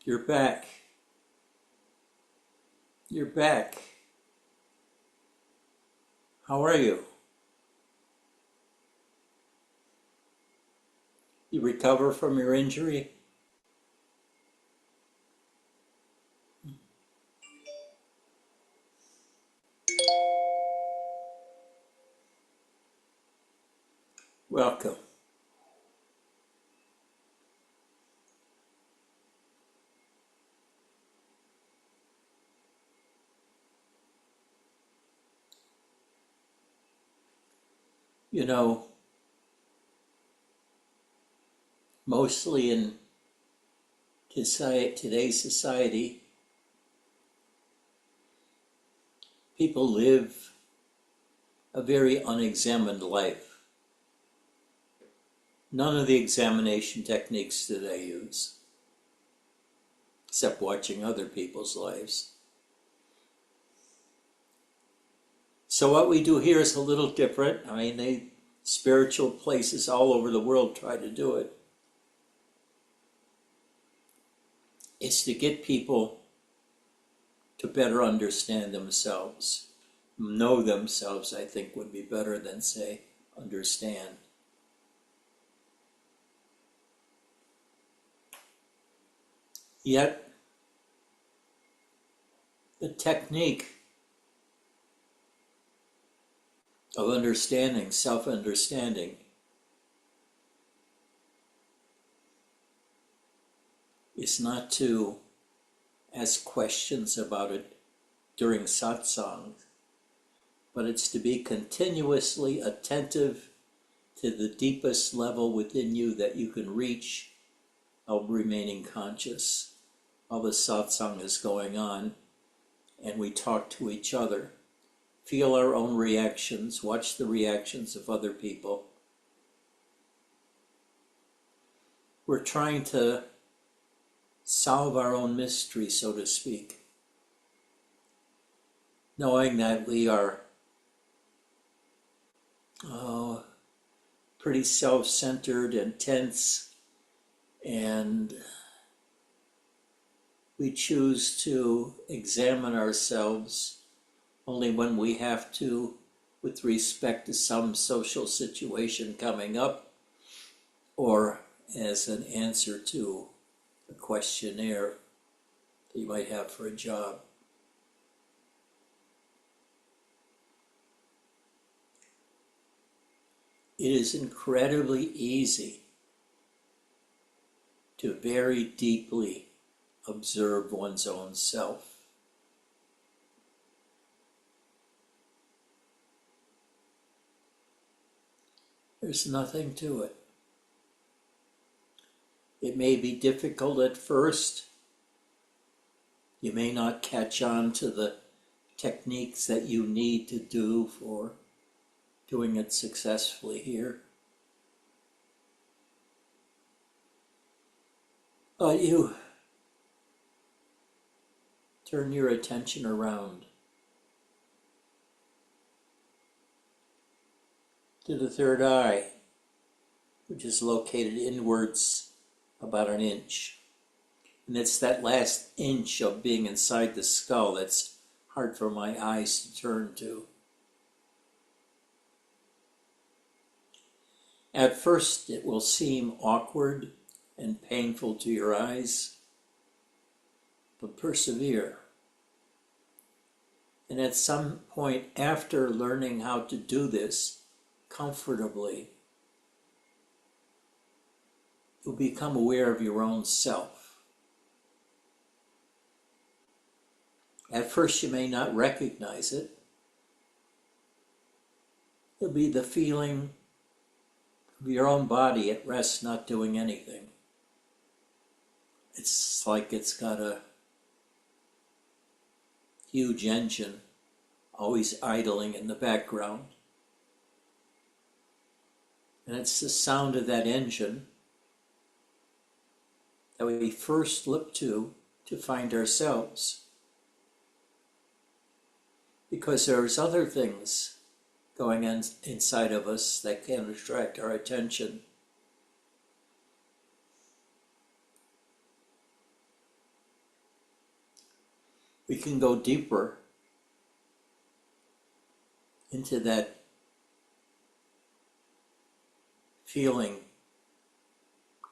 You're back. You're back. How are you? You recover from your injury? Welcome. You know, mostly in today's society, people live a very unexamined life. None of the examination techniques that I use, except watching other people's lives. So what we do here is a little different. I mean, spiritual places all over the world try to do it. It's to get people to better understand themselves. Know themselves, I think, would be better than say understand. Yet, the technique of understanding, self-understanding, is not to ask questions about it during satsang, but it's to be continuously attentive to the deepest level within you that you can reach while remaining conscious while the satsang is going on and we talk to each other. Feel our own reactions, watch the reactions of other people. We're trying to solve our own mystery, so to speak, knowing that we are pretty self-centered and tense, and we choose to examine ourselves only when we have to, with respect to some social situation coming up, or as an answer to a questionnaire that you might have for a job. It is incredibly easy to very deeply observe one's own self. There's nothing to it. It may be difficult at first. You may not catch on to the techniques that you need to do for doing it successfully here. But you turn your attention around to the third eye, which is located inwards about an inch. And it's that last inch of being inside the skull that's hard for my eyes to turn to. At first, it will seem awkward and painful to your eyes, but persevere. And at some point after learning how to do this comfortably, you'll become aware of your own self. At first, you may not recognize it. It'll be the feeling of your own body at rest, not doing anything. It's like it's got a huge engine always idling in the background. And it's the sound of that engine that we first look to find ourselves. Because there's other things going on inside of us that can attract our attention. we can go deeper into that feeling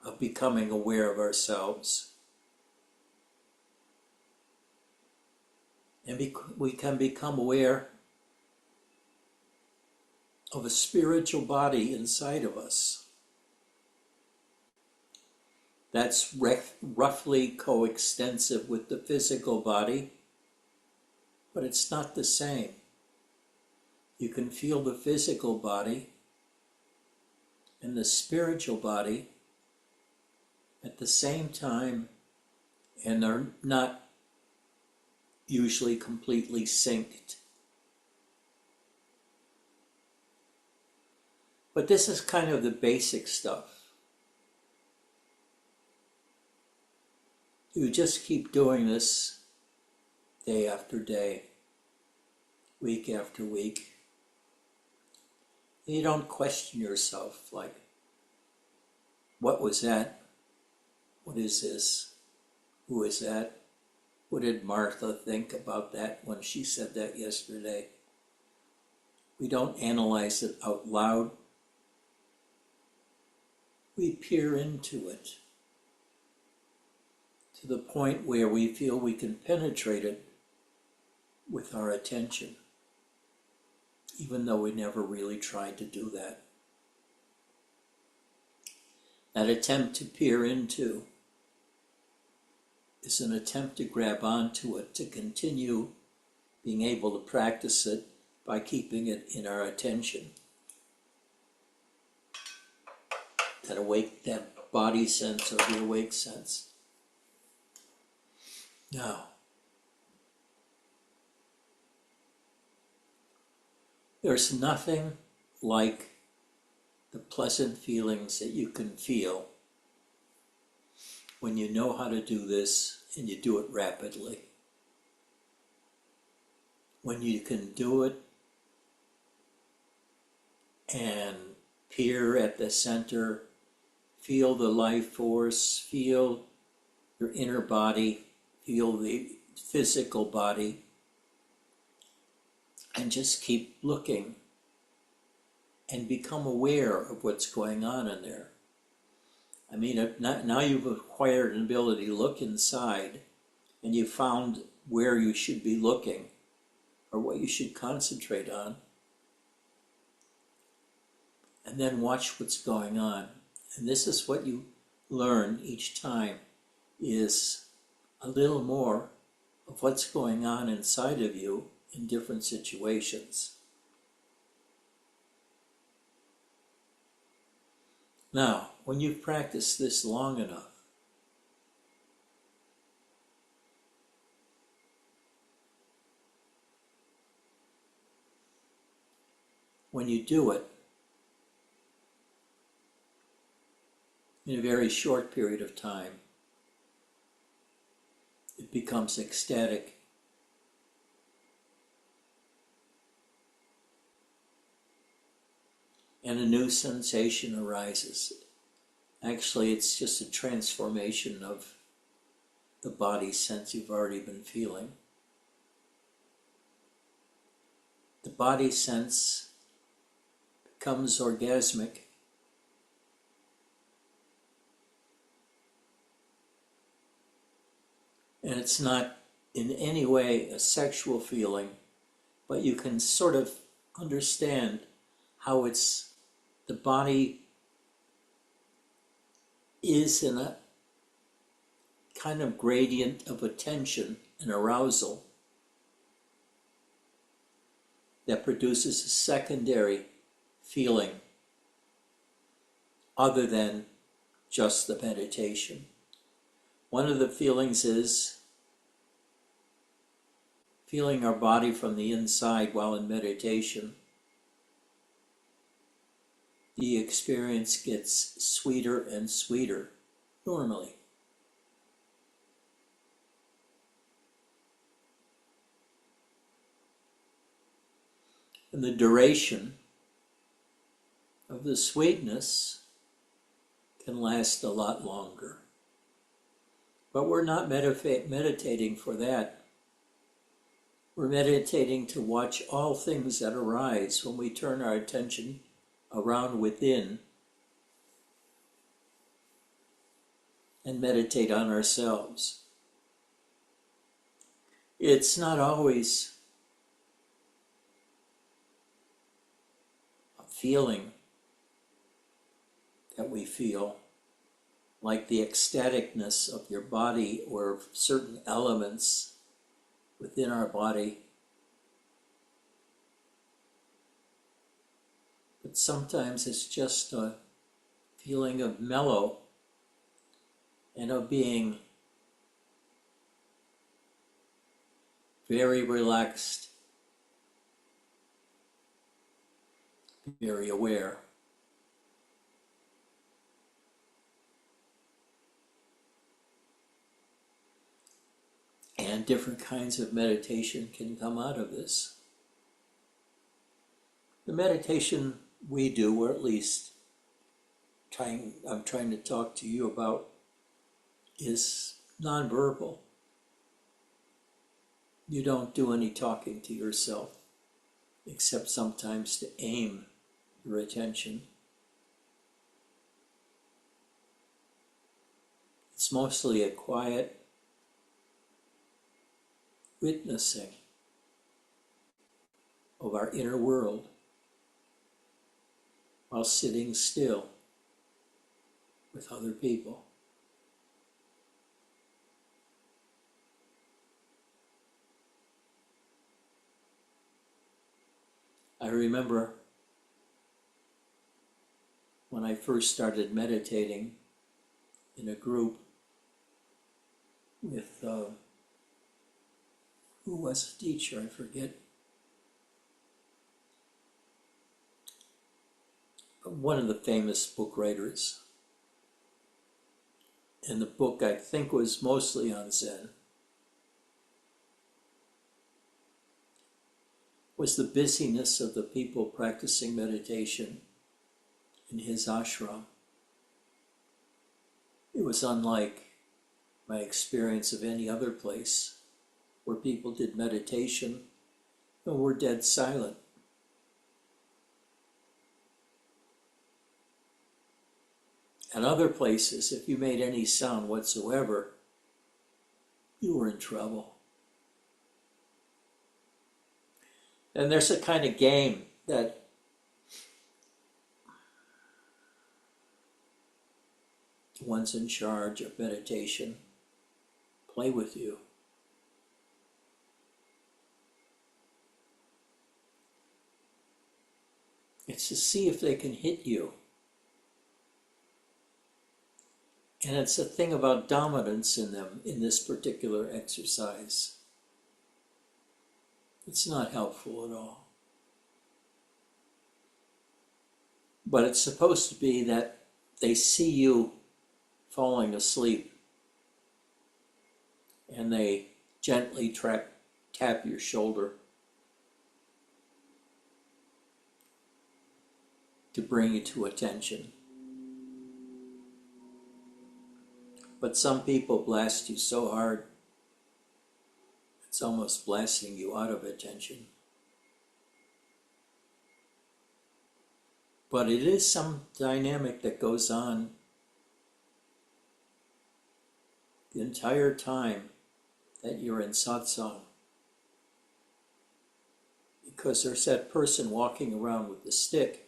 of becoming aware of ourselves. And we can become aware of a spiritual body inside of us that's roughly coextensive with the physical body, but it's not the same. You can feel the physical body and the spiritual body at the same time, and they're not usually completely synced. But this is kind of the basic stuff. You just keep doing this day after day, week after week. You don't question yourself like, what was that? What is this? Who is that? What did Martha think about that when she said that yesterday? We don't analyze it out loud. We peer into it to the point where we feel we can penetrate it with our attention, even though we never really tried to do that. That attempt to peer into is an attempt to grab onto it, to continue being able to practice it by keeping it in our attention. That body sense or the awake sense. Now, there's nothing like the pleasant feelings that you can feel when you know how to do this and you do it rapidly. When you can do it and peer at the center, feel the life force, feel your inner body, feel the physical body, and just keep looking and become aware of what's going on in there. I mean, now you've acquired an ability to look inside, and you found where you should be looking or what you should concentrate on. And then watch what's going on. And this is what you learn each time, is a little more of what's going on inside of you in different situations. Now, when you've practiced this long enough, when you do it in a very short period of time, it becomes ecstatic. And a new sensation arises. Actually, it's just a transformation of the body sense you've already been feeling. The body sense becomes orgasmic. And it's not in any way a sexual feeling, but you can sort of understand how the body is in a kind of gradient of attention and arousal that produces a secondary feeling other than just the meditation. One of the feelings is feeling our body from the inside while in meditation. The experience gets sweeter and sweeter normally. And the duration of the sweetness can last a lot longer. But we're not meditating for that. We're meditating to watch all things that arise when we turn our attention around within and meditate on ourselves. It's not always a feeling that we feel, like the ecstaticness of your body or certain elements within our body. But sometimes it's just a feeling of mellow and of being very relaxed, very aware. And different kinds of meditation can come out of this. The meditation we do, or at least I'm trying to talk to you about, is nonverbal. You don't do any talking to yourself, except sometimes to aim your attention. It's mostly a quiet witnessing of our inner world while sitting still with other people. I remember when I first started meditating in a group with, who was a teacher, I forget. One of the famous book writers. And the book, I think, was mostly on Zen. Was the busyness of the people practicing meditation in his ashram. It was unlike my experience of any other place where people did meditation and were dead silent. At other places, if you made any sound whatsoever, you were in trouble. And there's a kind of game that the ones in charge of meditation play with you. It's to see if they can hit you. And it's a thing about dominance in them in this particular exercise. It's not helpful at all. But it's supposed to be that they see you falling asleep and they gently tap your shoulder to bring you to attention. But some people blast you so hard, it's almost blasting you out of attention. But it is some dynamic that goes on the entire time that you're in satsang. Because there's that person walking around with the stick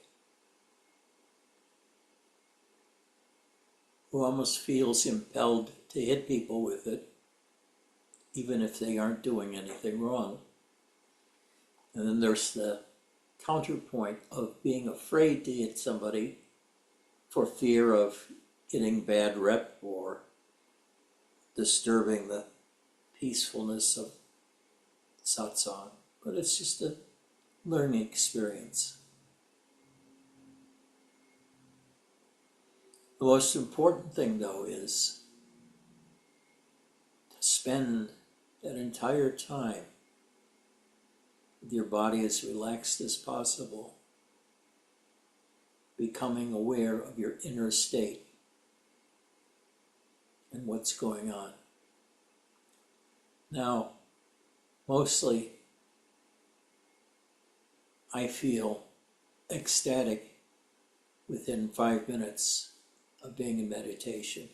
who almost feels impelled to hit people with it, even if they aren't doing anything wrong. And then there's the counterpoint of being afraid to hit somebody for fear of getting bad rep or disturbing the peacefulness of satsang. But it's just a learning experience. The most important thing, though, is to spend that entire time with your body as relaxed as possible, becoming aware of your inner state and what's going on. Now, mostly I feel ecstatic within 5 minutes of being in meditation.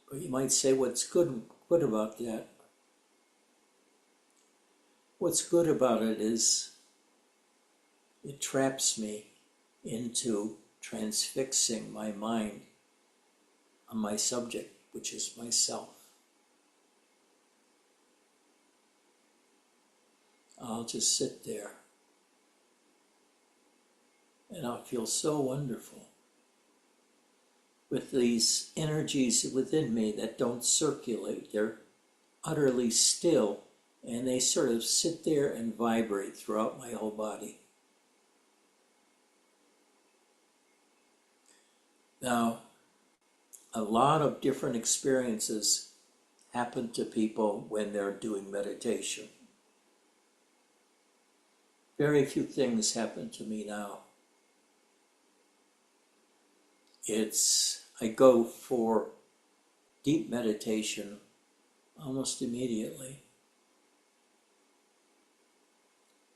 But you might say, what's good about that? What's good about it is it traps me into transfixing my mind on my subject, which is myself. I'll just sit there and I'll feel so wonderful with these energies within me that don't circulate. They're utterly still, and they sort of sit there and vibrate throughout my whole body. Now, a lot of different experiences happen to people when they're doing meditation. Very few things happen to me now. I go for deep meditation almost immediately.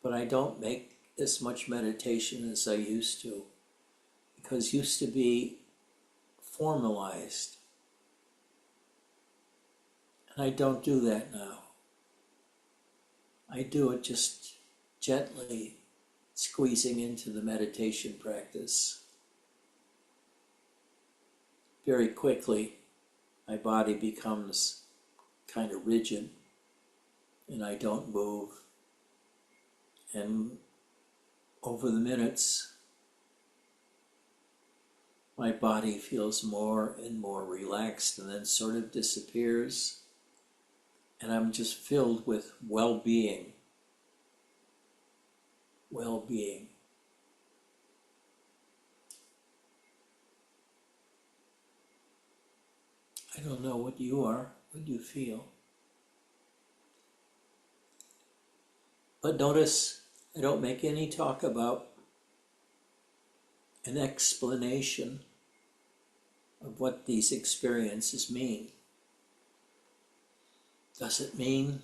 But I don't make as much meditation as I used to, because it used to be formalized. And I don't do that now. I do it just gently, squeezing into the meditation practice. Very quickly, my body becomes kind of rigid, and I don't move. And over the minutes, my body feels more and more relaxed, and then sort of disappears. And I'm just filled with well-being. Well-being. I don't know what you are, what you feel. But notice, I don't make any talk about an explanation of what these experiences mean. Does it mean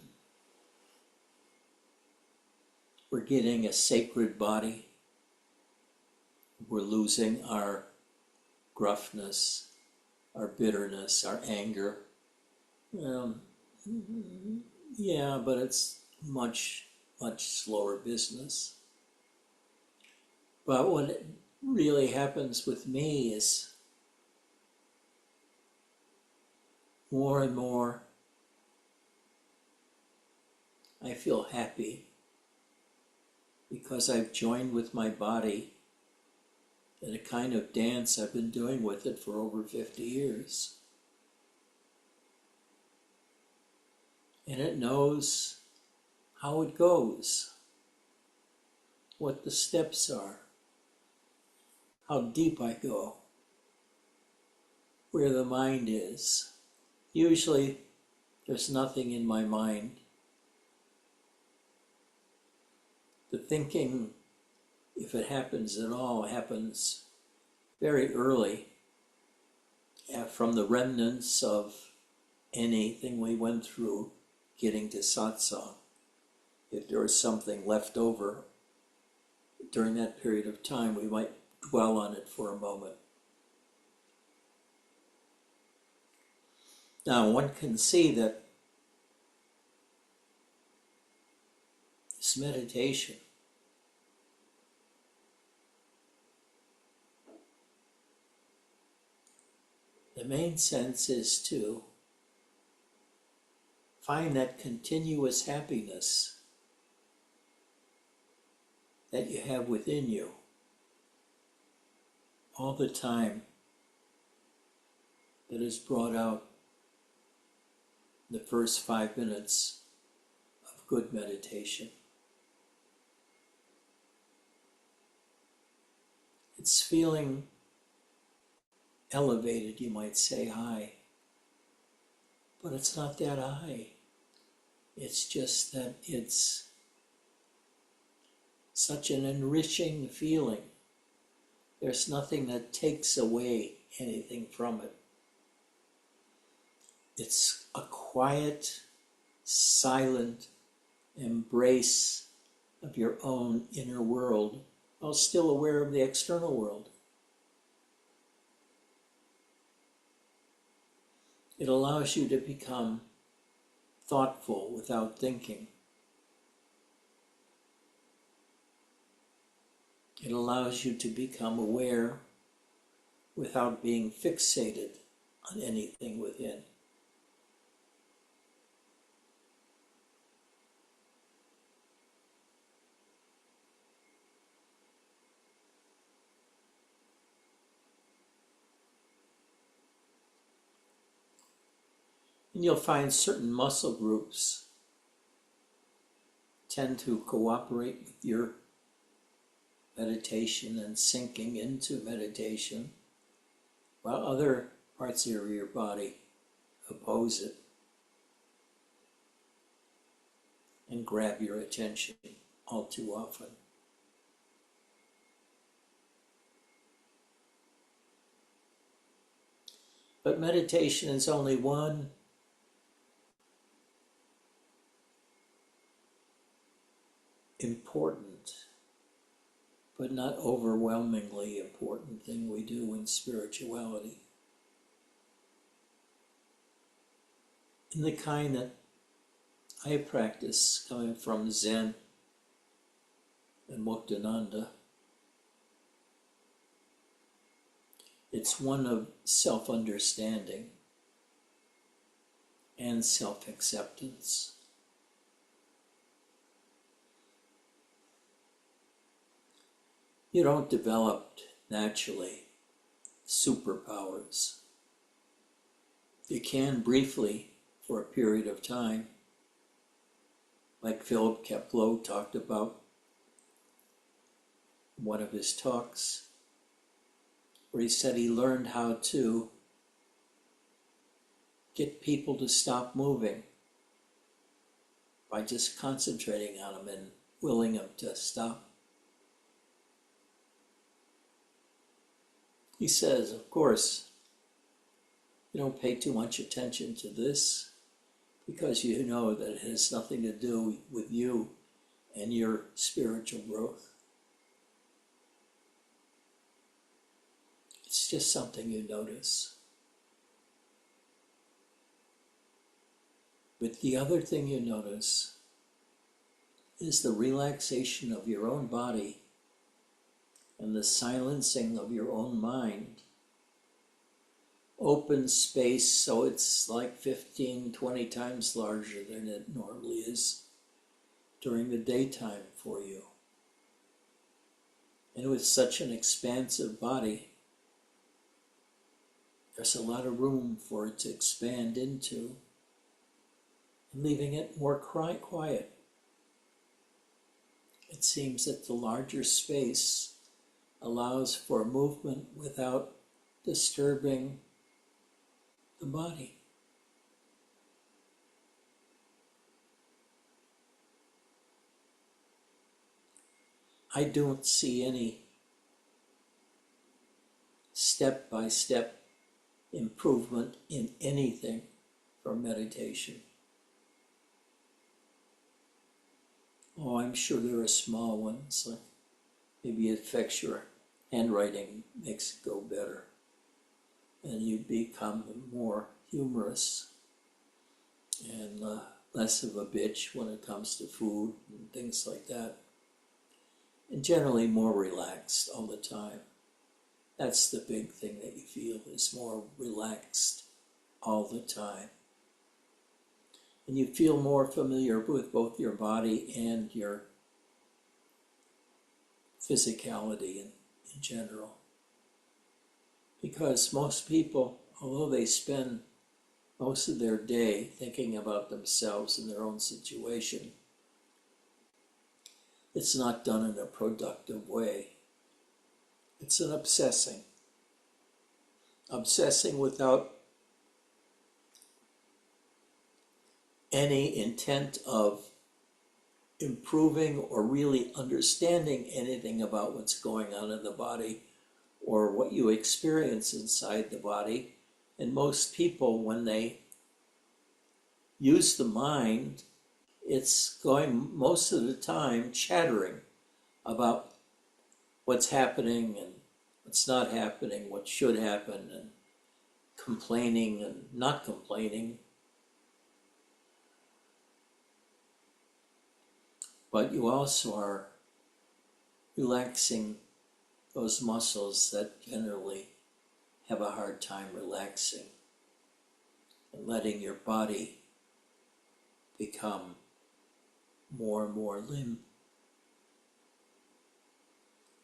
we're getting a sacred body? We're losing our gruffness, our bitterness, our anger? Yeah, but it's much slower business. But what really happens with me is more and more I feel happy because I've joined with my body in a kind of dance I've been doing with it for over 50 years. And it knows how it goes, what the steps are, how deep I go, where the mind is. Usually, there's nothing in my mind. The thinking, if it happens at all, happens very early, from the remnants of anything we went through getting to satsang. If there was something left over during that period of time, we might dwell on it for a moment. Now, one can see that this meditation the main sense is to find that continuous happiness that you have within you all the time, that is brought out in the first 5 minutes of good meditation. It's feeling elevated, you might say, high. But it's not that high. It's just that it's such an enriching feeling. There's nothing that takes away anything from it. It's a quiet, silent, embrace of your own inner world while still aware of the external world. It allows you to become thoughtful without thinking. It allows you to become aware without being fixated on anything within. And you'll find certain muscle groups tend to cooperate with your meditation and sinking into meditation, while other parts of your body oppose it and grab your attention all too often. But meditation is only one important, but not overwhelmingly important thing we do in spirituality. And the kind that I practice coming from Zen and Muktananda, it's one of self-understanding and self-acceptance. You don't develop naturally superpowers. You can briefly for a period of time, like Philip Keplo talked about in one of his talks, where he said he learned how to get people to stop moving by just concentrating on them and willing them to stop. He says, of course, you don't pay too much attention to this because you know that it has nothing to do with you and your spiritual growth. It's just something you notice. But the other thing you notice is the relaxation of your own body and the silencing of your own mind. Open space so it's like 15, 20 times larger than it normally is during the daytime for you. And with such an expansive body, there's a lot of room for it to expand into, and leaving it more quiet. It seems that the larger space allows for movement without disturbing the body. I don't see any step-by-step improvement in anything from meditation. Oh, I'm sure there are small ones, like maybe it affects your handwriting, makes it go better, and you become more humorous and less of a bitch when it comes to food and things like that, and generally more relaxed all the time. That's the big thing that you feel, is more relaxed all the time. And you feel more familiar with both your body and your physicality in general. Because most people, although they spend most of their day thinking about themselves and their own situation, it's not done in a productive way. It's an obsessing. Obsessing without any intent of improving or really understanding anything about what's going on in the body or what you experience inside the body. And most people, when they use the mind, it's going most of the time chattering about what's happening and what's not happening, what should happen, and complaining and not complaining. But you also are relaxing those muscles that generally have a hard time relaxing, and letting your body become more and more limp.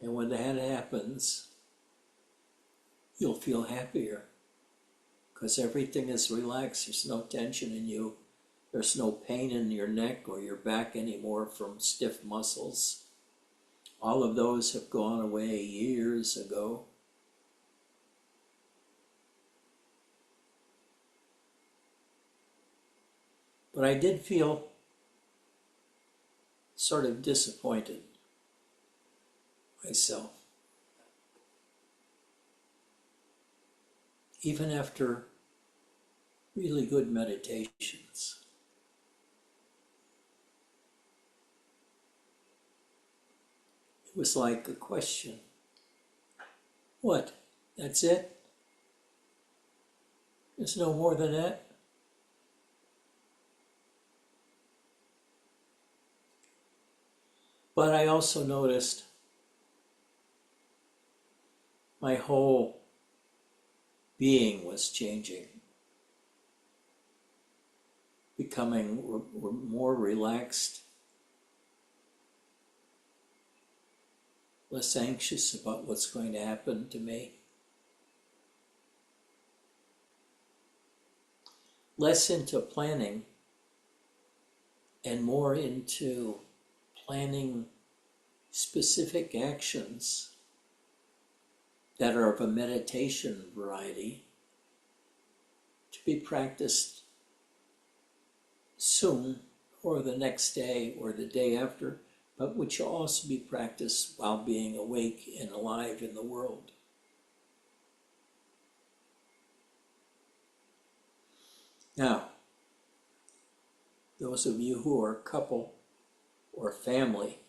And when that happens, you'll feel happier because everything is relaxed. There's no tension in you. There's no pain in your neck or your back anymore from stiff muscles. All of those have gone away years ago. But I did feel sort of disappointed myself. Even after really good meditations. It was like a question. What? That's it? There's no more than that? But I also noticed my whole being was changing, becoming more relaxed, less anxious about what's going to happen to me, less into planning and more into planning specific actions that are of a meditation variety to be practiced soon or the next day or the day after, but which will also be practiced while being awake and alive in the world. Now, those of you who are a couple or family,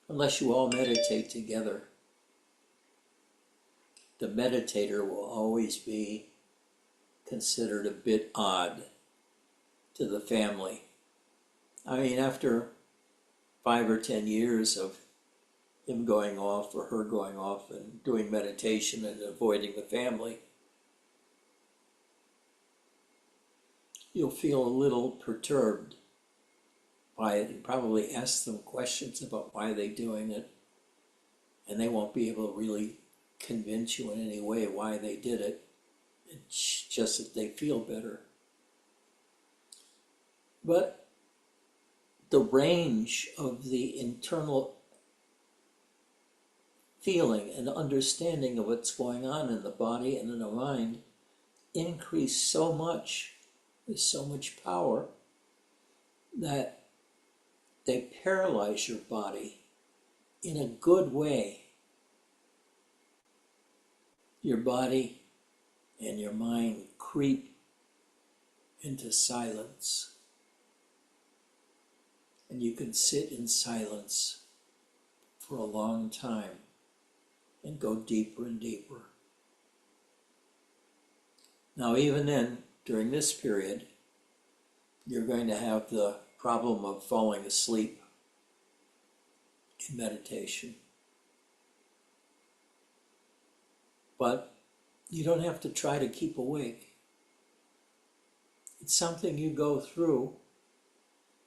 unless you all meditate together, the meditator will always be considered a bit odd to the family. I mean, after 5 or 10 years of him going off or her going off and doing meditation and avoiding the family, you'll feel a little perturbed by it and probably ask them questions about why they're doing it, and they won't be able to really convince you in any way why they did it. It's just that they feel better. But the range of the internal feeling and understanding of what's going on in the body and in the mind increase so much, with so much power, that they paralyze your body in a good way. Your body and your mind creep into silence. And you can sit in silence for a long time and go deeper and deeper. Now, even then, during this period, you're going to have the problem of falling asleep in meditation. But you don't have to try to keep awake. It's something you go through,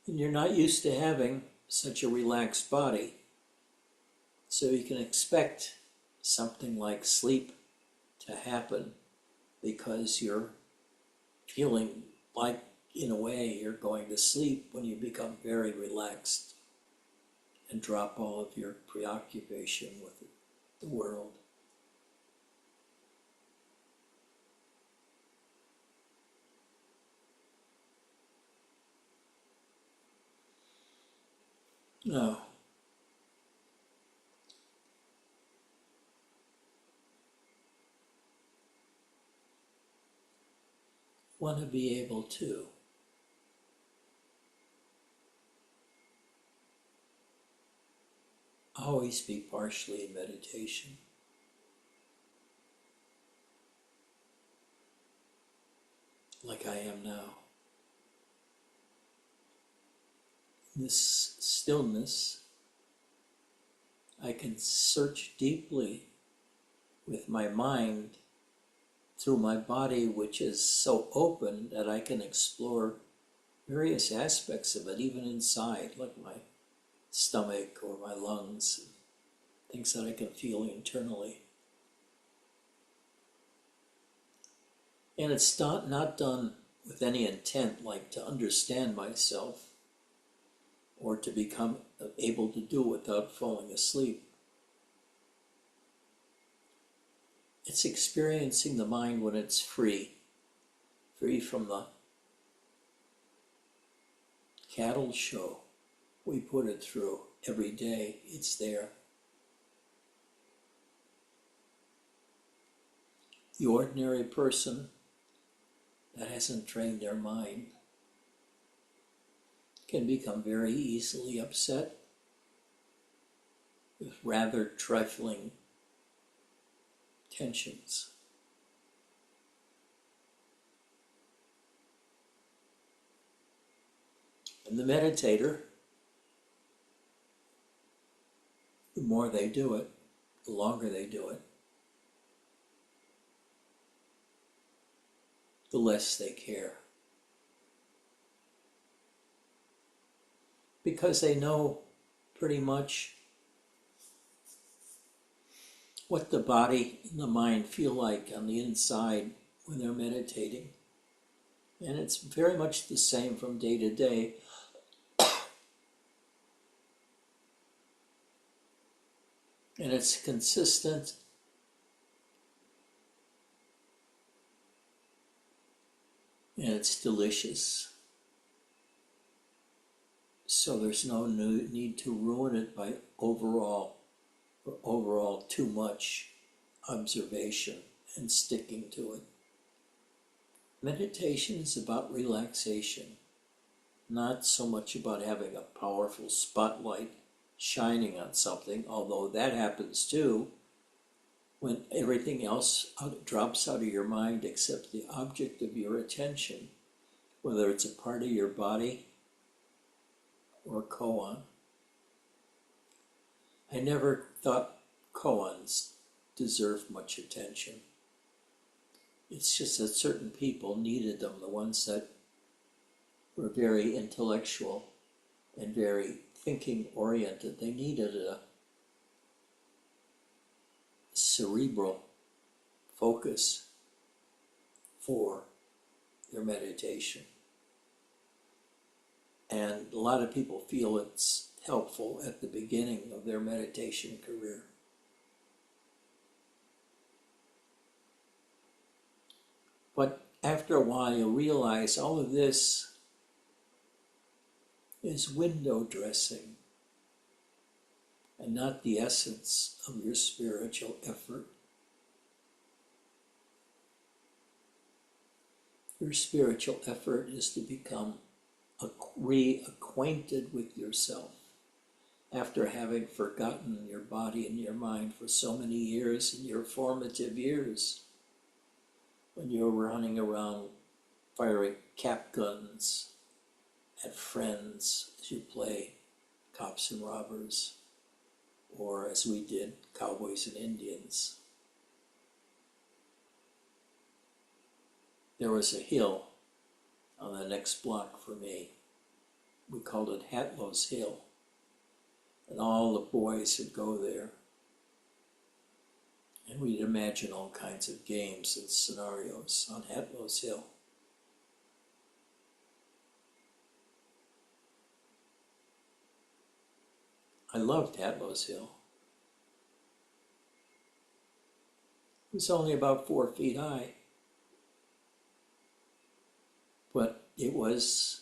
and you're not used to having such a relaxed body. So you can expect something like sleep to happen because you're feeling like, in a way, you're going to sleep when you become very relaxed and drop all of your preoccupation with the world. No. want to be able to always be partially in meditation. Like I am now. In this stillness, I can search deeply with my mind through my body, which is so open that I can explore various aspects of it, even inside, like my stomach or my lungs, things that I can feel internally. And it's not done with any intent, like to understand myself or to become able to do it without falling asleep. It's experiencing the mind when it's free from the cattle show we put it through every day. It's there. The ordinary person that hasn't trained their mind can become very easily upset with rather trifling tensions. And the meditator, the more they do it, the longer they do it, the less they care. Because they know pretty much what the body and the mind feel like on the inside when they're meditating. And it's very much the same from day to day. And it's consistent. And it's delicious. So there's no need to ruin it by overall too much observation and sticking to it. Meditation is about relaxation, not so much about having a powerful spotlight shining on something, although that happens too, when everything else drops out of your mind except the object of your attention, whether it's a part of your body or koan. I never thought koans deserved much attention. It's just that certain people needed them, the ones that were very intellectual and very thinking-oriented. They needed a cerebral focus for their meditation. And a lot of people feel it's helpful at the beginning of their meditation career. But after a while, you'll realize all of this is window dressing and not the essence of your spiritual effort. Your spiritual effort is to become reacquainted with yourself after having forgotten your body and your mind for so many years in your formative years, when you were running around firing cap guns at friends as you play cops and robbers, or as we did, cowboys and Indians. There was a hill on the next block for me. We called it Hatlow's Hill. And all the boys would go there. And we'd imagine all kinds of games and scenarios on Hatlow's Hill. I loved Hatlow's Hill. It was only about 4 feet high. But it was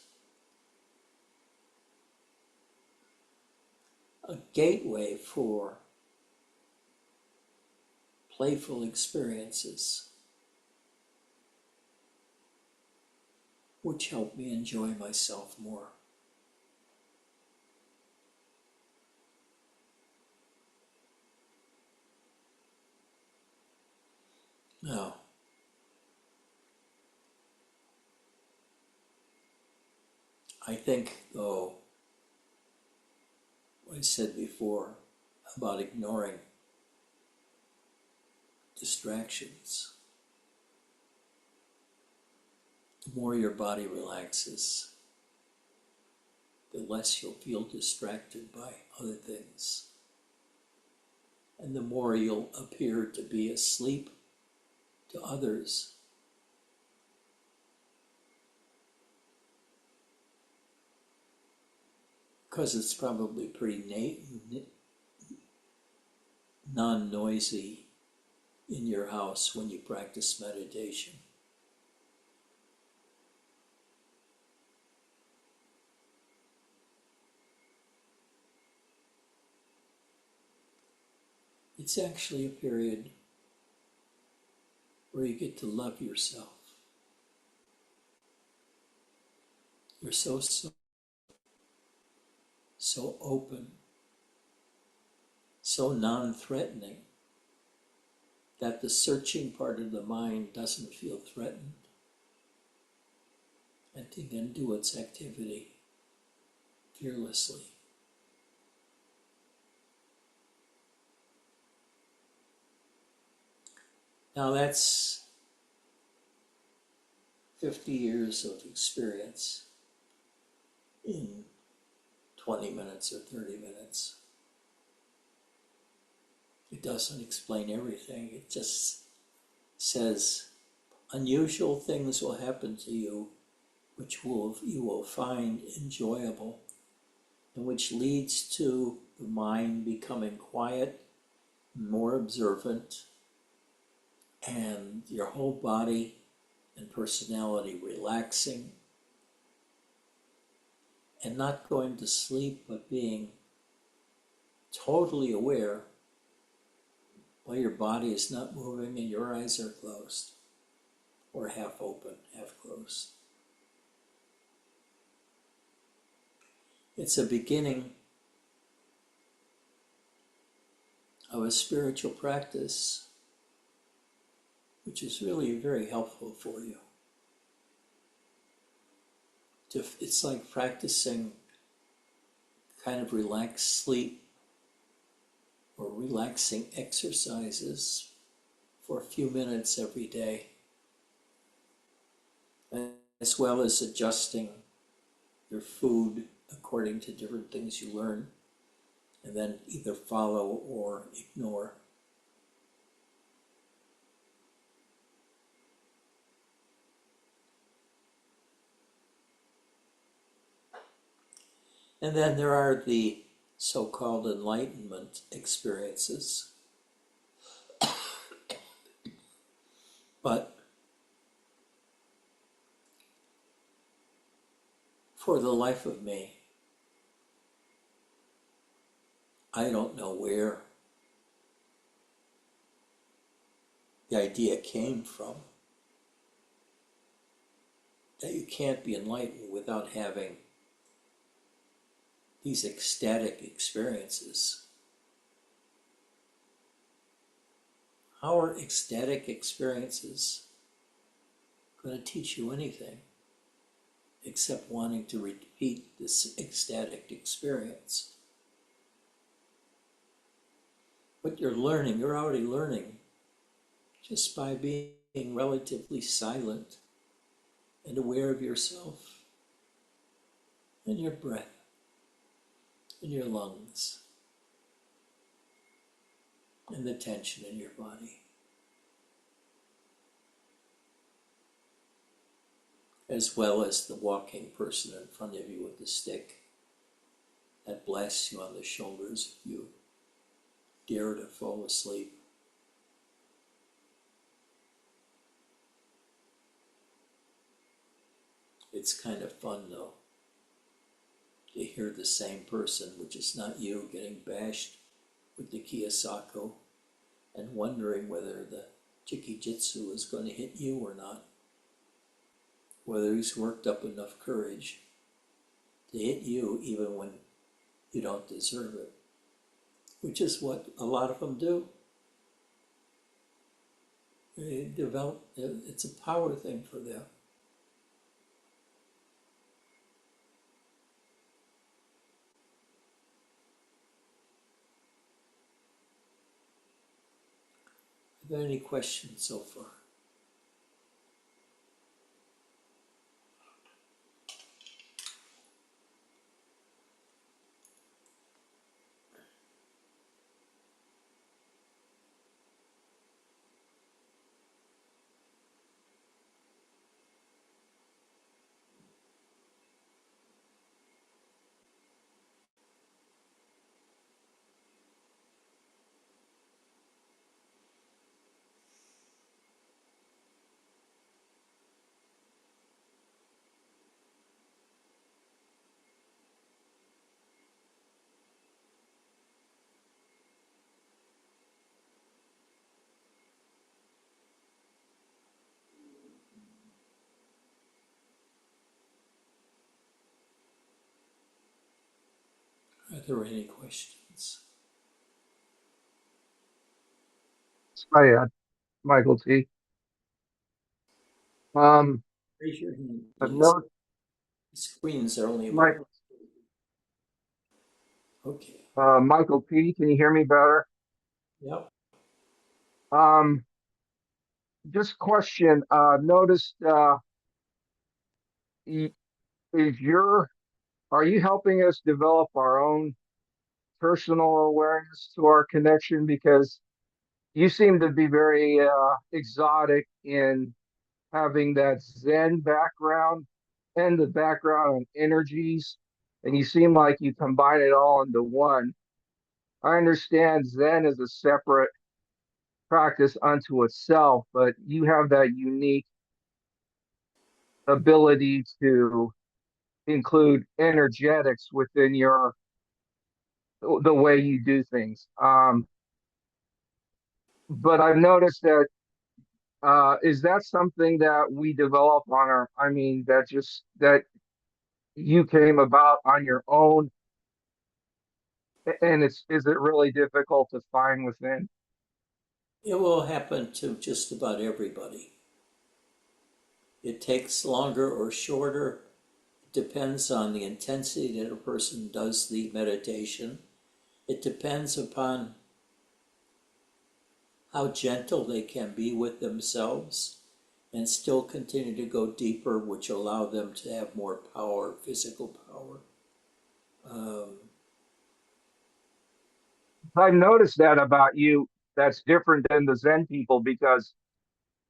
a gateway for playful experiences. which help me enjoy myself more. Now, I think, though, what I said before about ignoring distractions, the more your body relaxes, the less you'll feel distracted by other things, and the more you'll appear to be asleep to others. Because it's probably pretty non-noisy in your house when you practice meditation. It's actually a period where you get to love yourself. You're so open, so non-threatening, that the searching part of the mind doesn't feel threatened, and it can do its activity fearlessly. Now that's 50 years of experience in 20 minutes or 30 minutes. It doesn't explain everything. It just says unusual things will happen to you which you will find enjoyable, and which leads to the mind becoming quiet, more observant, and your whole body and personality relaxing, and not going to sleep, but being totally aware while your body is not moving and your eyes are closed, or half open, half closed. It's a beginning of a spiritual practice which is really very helpful for you. It's like practicing kind of relaxed sleep or relaxing exercises for a few minutes every day, as well as adjusting your food according to different things you learn, and then either follow or ignore. And then there are the so-called enlightenment experiences. But for the life of me, I don't know where the idea came from that you can't be enlightened without having these ecstatic experiences. How are ecstatic experiences going to teach you anything except wanting to repeat this ecstatic experience? What you're learning, you're already learning just by being relatively silent and aware of yourself and your breath and your lungs and the tension in your body, as well as the walking person in front of you with the stick that blasts you on the shoulders if you dare to fall asleep. It's kind of fun, though, to hear the same person, which is not you, getting bashed with the kiyosako and wondering whether the jikijitsu is going to hit you or not. whether he's worked up enough courage to hit you even when you don't deserve it, which is what a lot of them do. They develop, it's a power thing for them. Are there any questions so far? Are there any questions? Hi, Michael T. Um, Raise your hand, I've please. noticed, The screens are only about, Mike, okay. Michael P. Can you hear me better? Yep. Um, just question. Noticed, y- is your, are you helping us develop our own personal awareness to our connection? Because you seem to be very exotic in having that Zen background and the background on energies, and you seem like you combine it all into one. I understand Zen is a separate practice unto itself, but you have that unique ability to include energetics within your the way you do things. But I've noticed that is that something that we develop on our? I mean, that you came about on your own, and is it really difficult to find within? It will happen to just about everybody. It takes longer or shorter. It depends on the intensity that a person does the meditation. It depends upon how gentle they can be with themselves and still continue to go deeper, which allow them to have more power, physical power. Um, I've noticed that about you. That's different than the Zen people because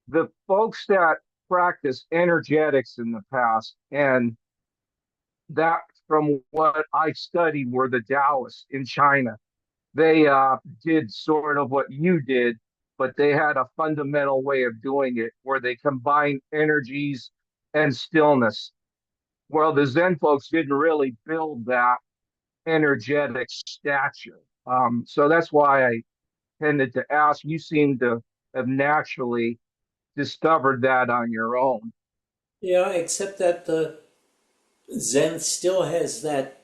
the folks that practice energetics in the past, and that from what I studied were the Taoists in China. They did sort of what you did, but they had a fundamental way of doing it where they combined energies and stillness. Well, the Zen folks didn't really build that energetic stature. So that's why I tended to ask. You seem to have naturally discovered that on your own. yeah, except that the Zen still has that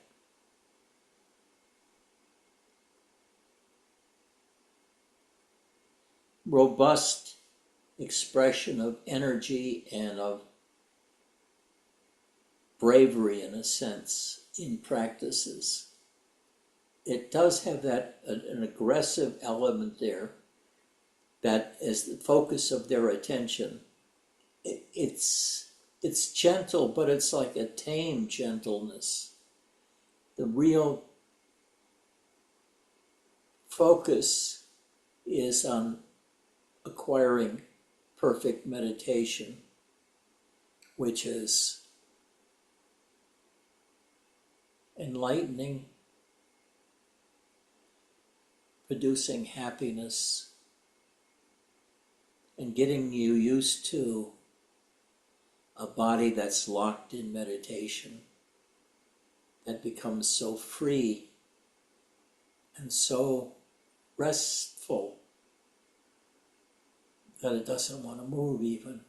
robust expression of energy and of bravery, in a sense, in practices. It does have that an aggressive element there that is the focus of their attention. It's gentle, but it's like a tame gentleness. The real focus is on acquiring perfect meditation, which is enlightening, producing happiness, and getting you used to a body that's locked in meditation that becomes so free and so restful that it doesn't want to move even.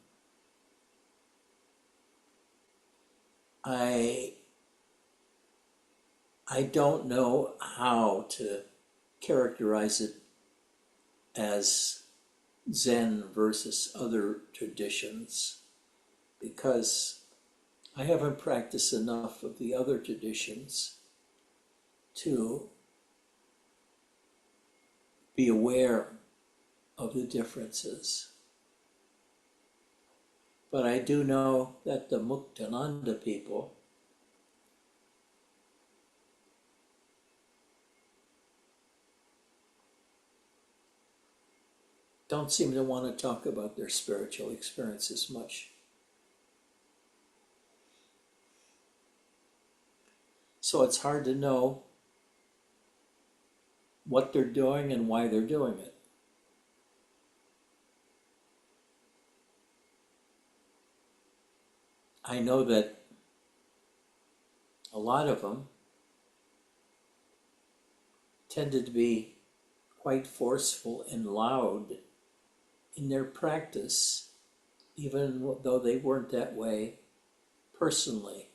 I don't know how to characterize it as Zen versus other traditions, because I haven't practiced enough of the other traditions to be aware of the differences. But I do know that the Muktananda people don't seem to want to talk about their spiritual experiences much. So it's hard to know what they're doing and why they're doing it. I know that a lot of them tended to be quite forceful and loud in their practice, even though they weren't that way personally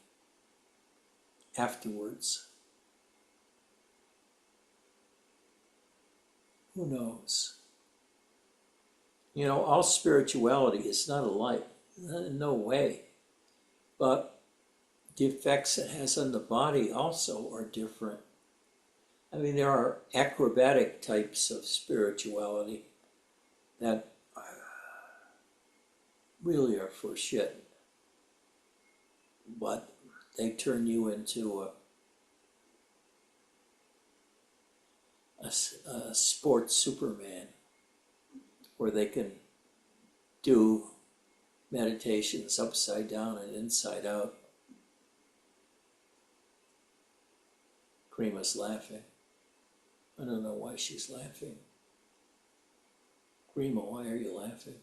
afterwards. Who knows? You know, all spirituality is not alike, in no way. But the effects it has on the body also are different. I mean, there are acrobatic types of spirituality that really are for shit. But they turn you into a sports Superman, where they can do meditations upside down and inside out. Krima's laughing. I don't know why she's laughing. Krima, why are you laughing?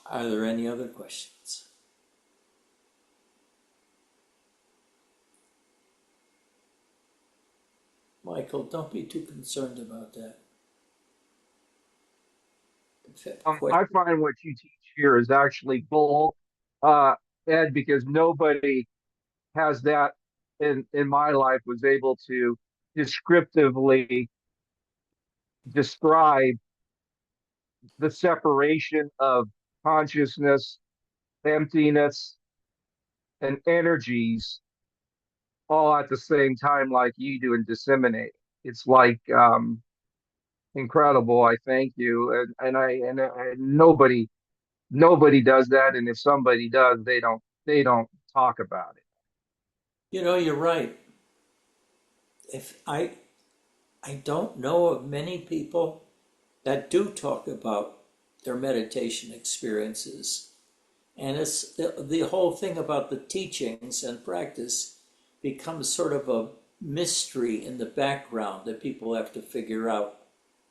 Are there any other questions? Michael, don't be too concerned about that. I find what you teach here is actually gold, Ed, because nobody has that in my life was able to descriptively describe the separation of consciousness, emptiness, and energies all at the same time like you do and disseminate. It's like incredible. I thank you. And nobody does that. And if somebody does, they don't talk about it. You know, you're right. If I don't know of many people that do talk about their meditation experiences. And it's the whole thing about the teachings and practice becomes sort of a mystery in the background that people have to figure out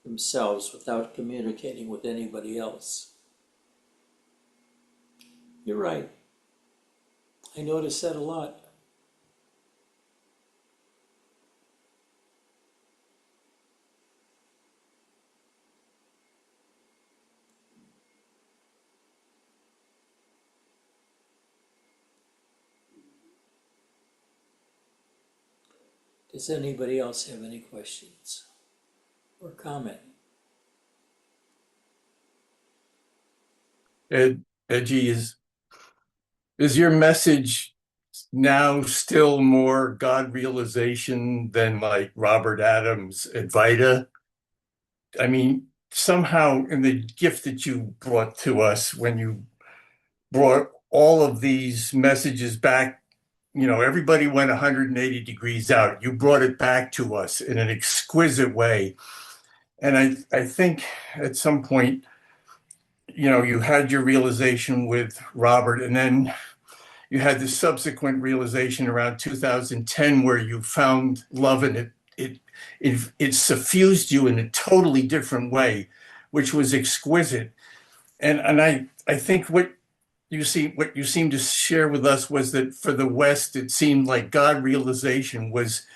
themselves without communicating with anybody else. You're right. I notice that a lot. Does anybody else have any questions or comment? Edgy, is your message now still more God realization than like Robert Adams' Advaita? I mean, somehow in the gift that you brought to us when you brought all of these messages back, you know, everybody went 180 degrees out. You brought it back to us in an exquisite way. And I think at some point, you know, you had your realization with Robert, and then you had the subsequent realization around 2010 where you found love, and it suffused you in a totally different way, which was exquisite. And I think what you seem to share with us was that for the West, it seemed like God realization was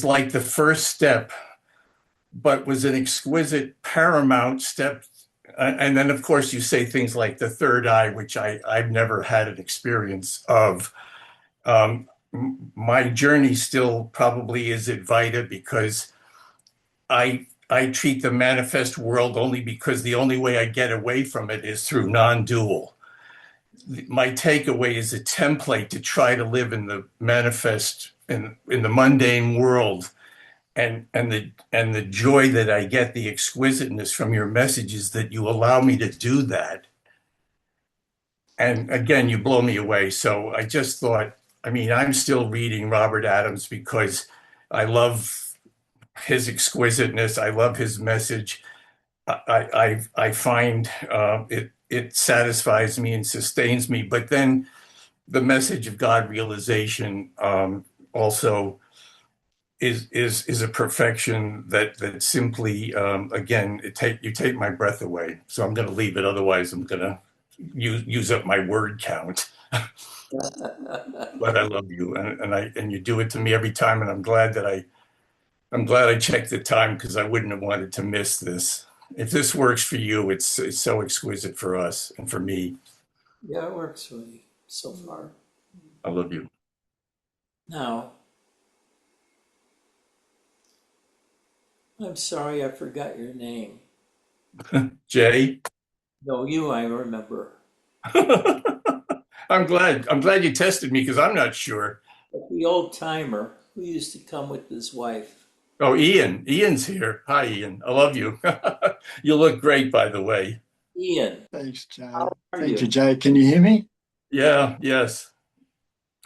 like the first step, but was an exquisite paramount step And then, of course, you say things like the third eye, which I've never had an experience of. My journey still probably is advaita because I treat the manifest world only because the only way I get away from it is through non-dual. My takeaway is a template to try to live in the manifest in the mundane world, and the joy that I get, the exquisiteness from your messages that you allow me to do that. And again, you blow me away. So I just thought, I mean, I'm still reading Robert Adams because I love his exquisiteness. I love his message. I find it satisfies me and sustains me. But then the message of God realization also is a perfection that simply again you take my breath away. So I'm going to leave it. Otherwise, I'm going to use up my word count. But I love you, and you do it to me every time, and I'm glad I checked the time because I wouldn't have wanted to miss this. If this works for you, it's so exquisite for us and for me. Yeah, it works for me so far. I love you. Now, I'm sorry I forgot your name. Jay. No, you I remember. I'm glad you tested me because I'm not sure. But the old timer who used to come with his wife. Oh, Ian. Ian's here. Hi, Ian. I love you. You look great, by the way. Ian, Thanks, Jay. how are Thank you? you, Jay. Can you hear me? Yeah, yes.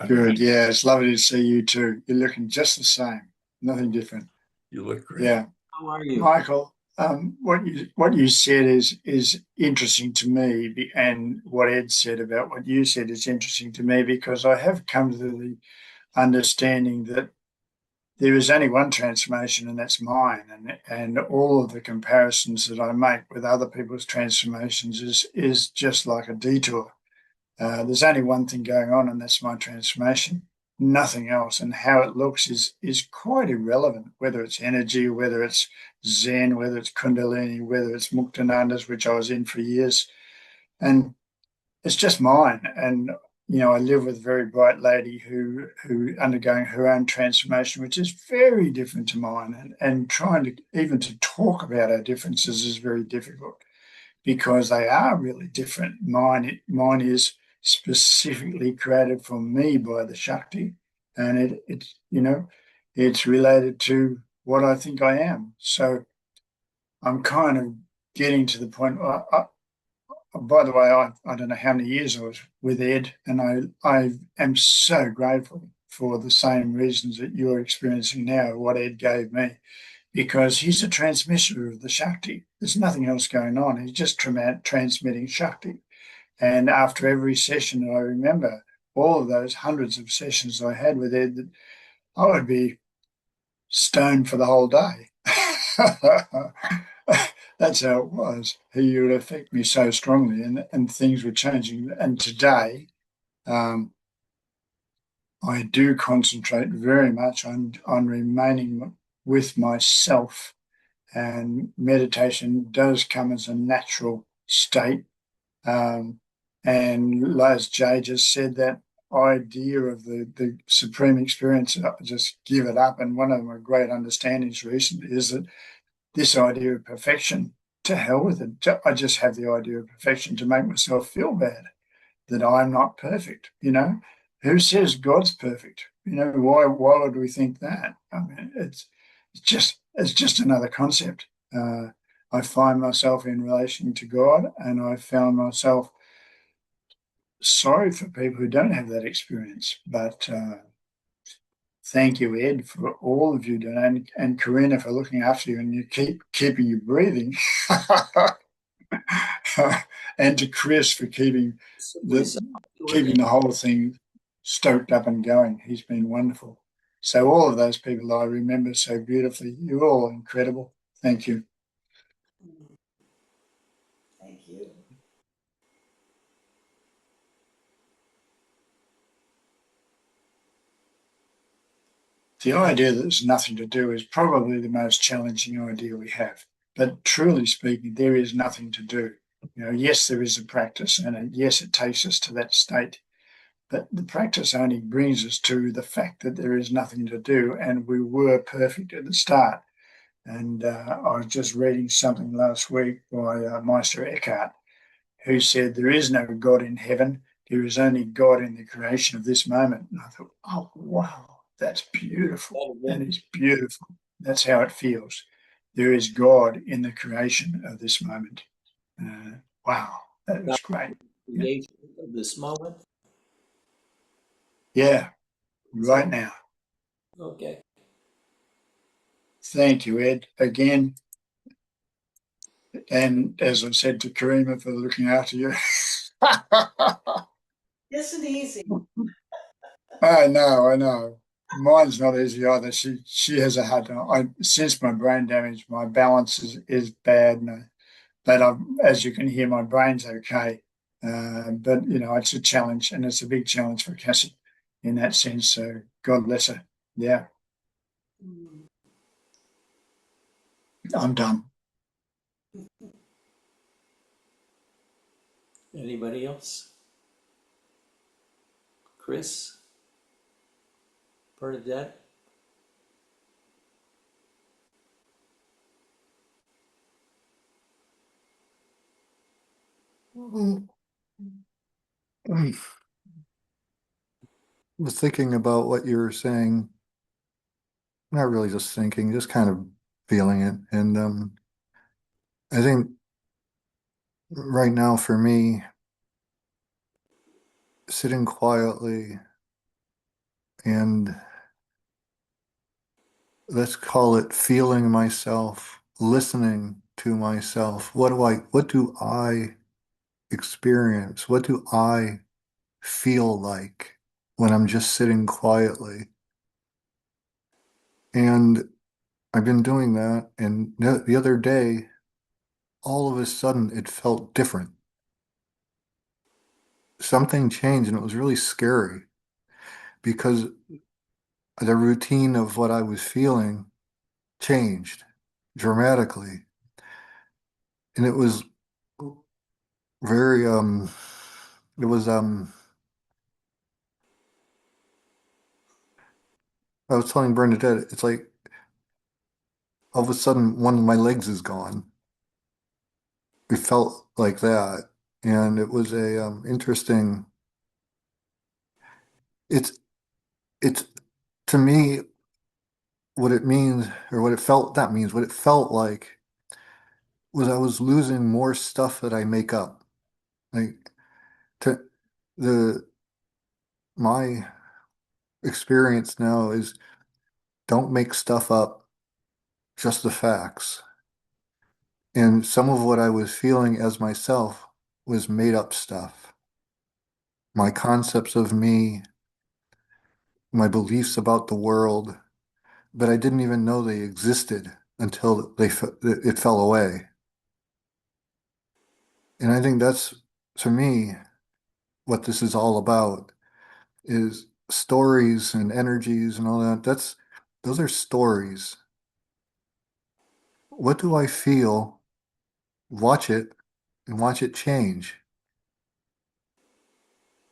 Good. Yeah, it's lovely to see you too. You're looking just the same. Nothing different. You look great. Yeah. How are you? Michael, what you said is interesting to me, and what Ed said about what you said is interesting to me because I have come to the understanding that there is only one transformation, and that's mine. And all of the comparisons that I make with other people's transformations is just like a detour. There's only one thing going on, and that's my transformation. Nothing else. And how it looks is quite irrelevant, whether it's energy, whether it's Zen, whether it's Kundalini, whether it's Muktanandas, which I was in for years. And it's just mine. And I live with a very bright lady who undergoing her own transformation, which is very different to mine. And trying to even to talk about our differences is very difficult because they are really different. Mine is specifically created for me by the Shakti, and it's related to what I think I am. So I'm kind of getting to the point. By the way, I don't know how many years I was with Ed, and I am so grateful for the same reasons that you're experiencing now, what Ed gave me, because he's a transmitter of the Shakti. There's nothing else going on. He's just transmitting Shakti. And after every session, I remember all of those hundreds of sessions I had with Ed, that I would be stoned for the whole day. That's how it was. He would affect me so strongly, and things were changing. And today, I do concentrate very much on remaining with myself, and meditation does come as a natural state. And as Jay just said, that idea of the supreme experience, just give it up. And one of my great understandings recently is that this idea of perfection, to hell with it. I just have the idea of perfection to make myself feel bad that I'm not perfect. Who says God's perfect? Why would we think that? I mean, it's just another concept. I find myself in relation to God, and I found myself sorry for people who don't have that experience. But thank you, Ed, for all of you doing, and Karina for looking after you, and you keeping you breathing, and to Chris for keeping the whole thing stoked up and going. He's been wonderful. So all of those people I remember so beautifully. You're all incredible. Thank you. Thank you. The idea that there's nothing to do is probably the most challenging idea we have. But truly speaking, there is nothing to do. Yes, there is a practice, and yes, it takes us to that state. But the practice only brings us to the fact that there is nothing to do, and we were perfect at the start. And I was just reading something last week by Meister Eckhart, who said, "There is no God in heaven. There is only God in the creation of this moment." And I thought, oh, wow, that's beautiful. That is beautiful. That's how it feels. There is God in the creation of this moment. Wow, that was great. Yeah, Creation of this moment. yeah, right now. Okay. Thank you, Ed, again. And as I said to Karima, for looking after you. Isn't easy. I know. Mine's not easy either. She has a hard time. Since my brain damage, my balance is bad. But as you can hear, my brain's okay. But it's a challenge, and it's a big challenge for Cassie in that sense. So God bless her. Yeah, I'm done. Anybody else? Chris? Bernadette? I was thinking about what you were saying, not really just thinking, just kind of feeling it. And I think right now for me, sitting quietly and let's call it feeling myself, listening to myself. What do I experience? What do I feel like when I'm just sitting quietly? And I've been doing that. And the other day, all of a sudden, it felt different. Something changed, and it was really scary because the routine of what I was feeling changed dramatically. And it was very, it was, I was telling Bernadette, it's like all of a sudden one of my legs is gone. It felt like that. And it was a interesting, it's, it's to me, what it means, or what it felt, that means what it felt like was I was losing more stuff that I make up. Like to the my experience now is don't make stuff up, just the facts. And some of what I was feeling as myself was made up stuff. My concepts of me, my beliefs about the world, but I didn't even know they existed until it fell away. And I think that's, to me, what this is all about is stories and energies and all that. Those are stories. What do I feel? Watch it and watch it change.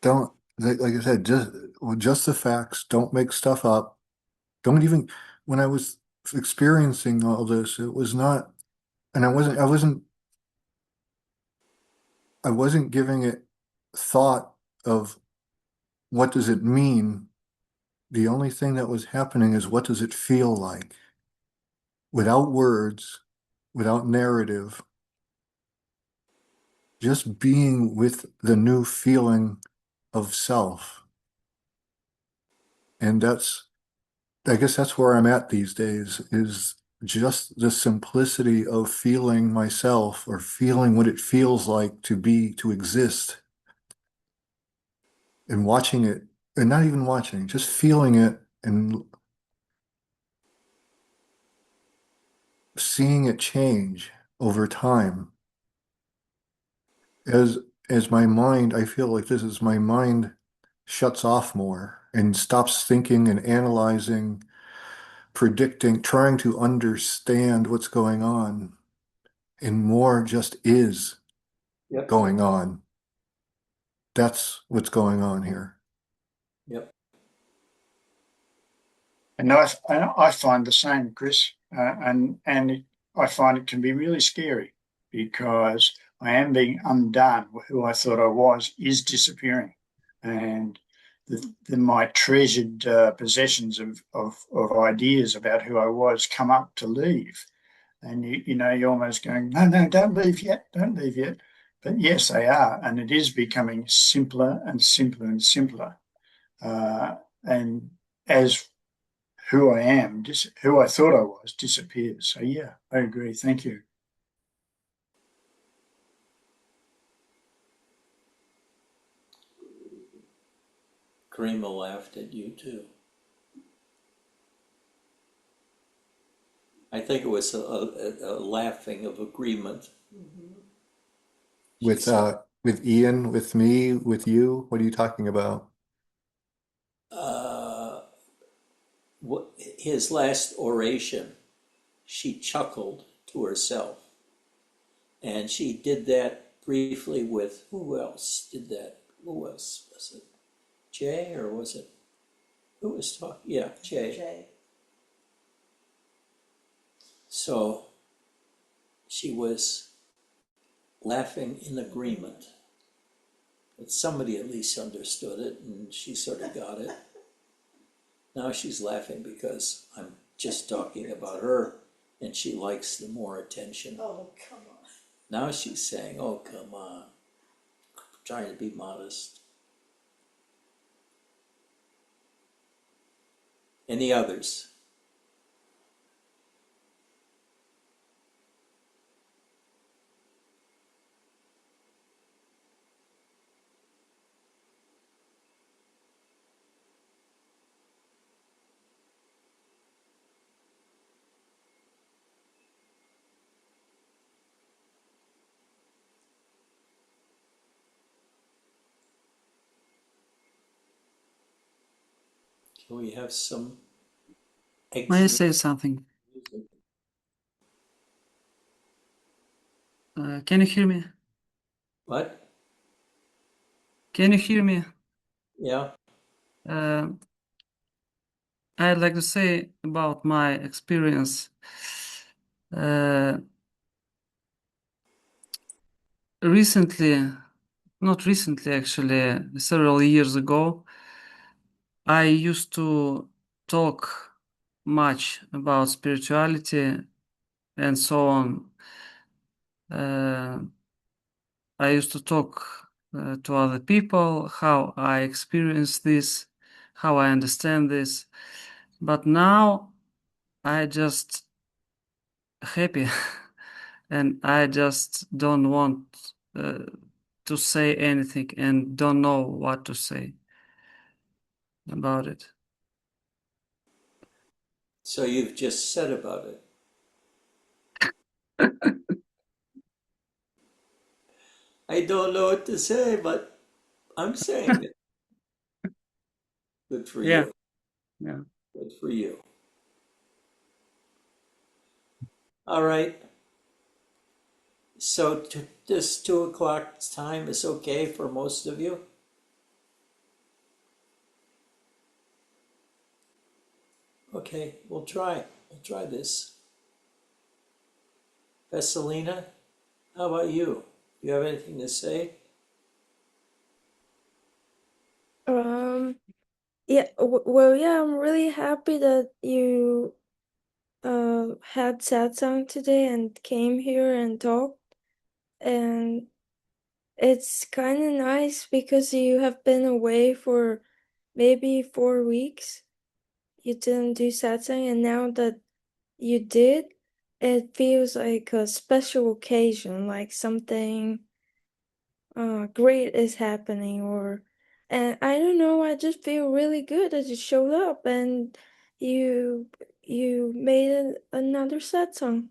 Don't, like I said, just the facts. Don't make stuff up. Don't even, when I was experiencing all this, it was not, and I wasn't giving it thought of what does it mean. The only thing that was happening is what does it feel like? Without words, without narrative, just being with the new feeling of self. And I guess that's where I'm at these days, is just the simplicity of feeling myself or feeling what it feels like to be, to exist, and watching it, and not even watching, just feeling it and seeing it change over time. As my mind, I feel like this is my mind shuts off more and stops thinking and analyzing, predicting, trying to understand what's going on, and more just is. Yep. going on. That's what's going on here. Yep. And I find the same, Chris, and I find it can be really scary because I am being undone. Who I thought I was is disappearing, and my treasured possessions of ideas about who I was come up to leave, and you're almost going, no, don't leave yet, don't leave yet. But yes, they are, and it is becoming simpler and simpler and simpler, and as who I am, who I thought I was, disappears. So yeah, I agree. Thank you. Karima laughed at you too. I think it was a laughing of agreement. With Ian, with me, with you, what are you talking about? His last oration, she chuckled to herself. And she did that briefly with, who else did that? Who else? Was it Jay or was it, who was talking? Yeah, Jay. So she was laughing in agreement. But somebody at least understood it and she sort of got it. Now she's laughing because I'm just talking about her and she likes the more attention. Oh, come on. Now she's saying, oh, come on. Trying to be modest. Any others? Can we have some May I say something? music? Can you hear me? What? Can you hear me? Yeah. I'd like to say about my experience. Recently, not recently actually, several years ago, I used to talk much about spirituality and so on. I used to talk to other people how I experience this, how I understand this. But now I just happy and I just don't want to say anything and don't know what to say about it. So you've just said about it. I don't know what to say, but I'm saying it. Good for Yeah. you. Yeah. Good for you. All right. So this 2:00 time is okay for most of you? Okay, we'll try. We'll try this. Vesselina, how about you? Do you have anything to say? Yeah, well, yeah, I'm really happy that you had Satsang today and came here and talked. And it's kind of nice because you have been away for maybe 4 weeks. You didn't do Satsang, and now that you did, it feels like a special occasion, like something great is happening, and I don't know, I just feel really good that you showed up and you made another satsang.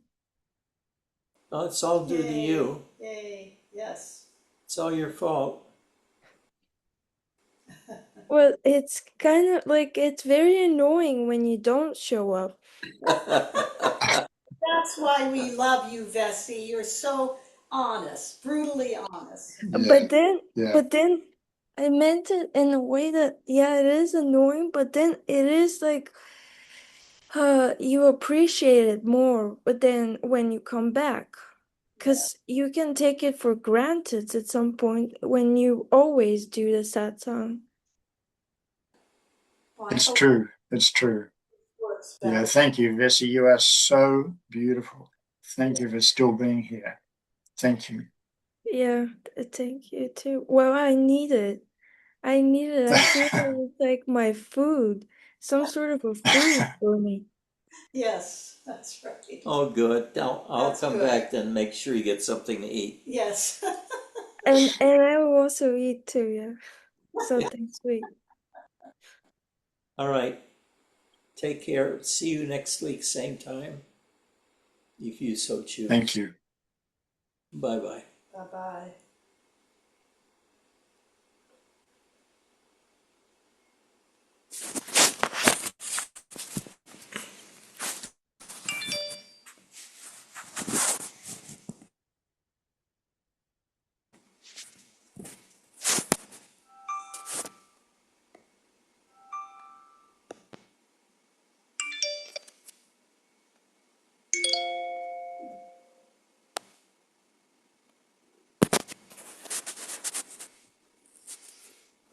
Oh, it's all due to you. Yay, yes. It's all your fault. Well, it's kind of like it's very annoying when you don't show up. That's why we love you, Vessi. You're so honest, brutally honest. But then, yeah. but then I meant it in a way that, yeah, it is annoying, but then it is like, you appreciate it more, but then when you come back, because you can take it for granted at some point when you always do the satsang. Well, I It's hope true. It's true. it works Yeah, better. thank you, Vessi. You are so beautiful. Thank you for still being here. Thank you. Yeah, thank you too. Well, I need it. I need it. I feel like it's like my food, some sort of a food for me. Yes, that's right. Oh, good. I'll That's come good. back then, make sure you get something to eat. Yes. And I will also eat too, yeah. Something sweet. All right. Take care. See you next week, same time, if you so choose. Thank you. Bye-bye. Bye-bye.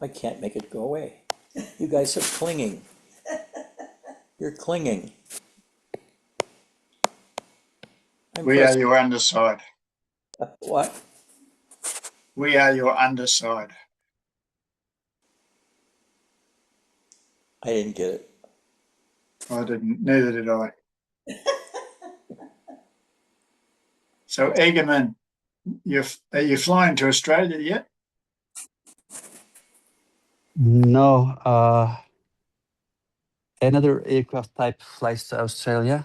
I can't make it go away. You guys are clinging. You're clinging. I'm We are pressing. your underside. What? We are your underside. I didn't get it. I didn't. Neither did I. So, Egerman, are you flying to Australia yet? No, another aircraft type flies to Australia.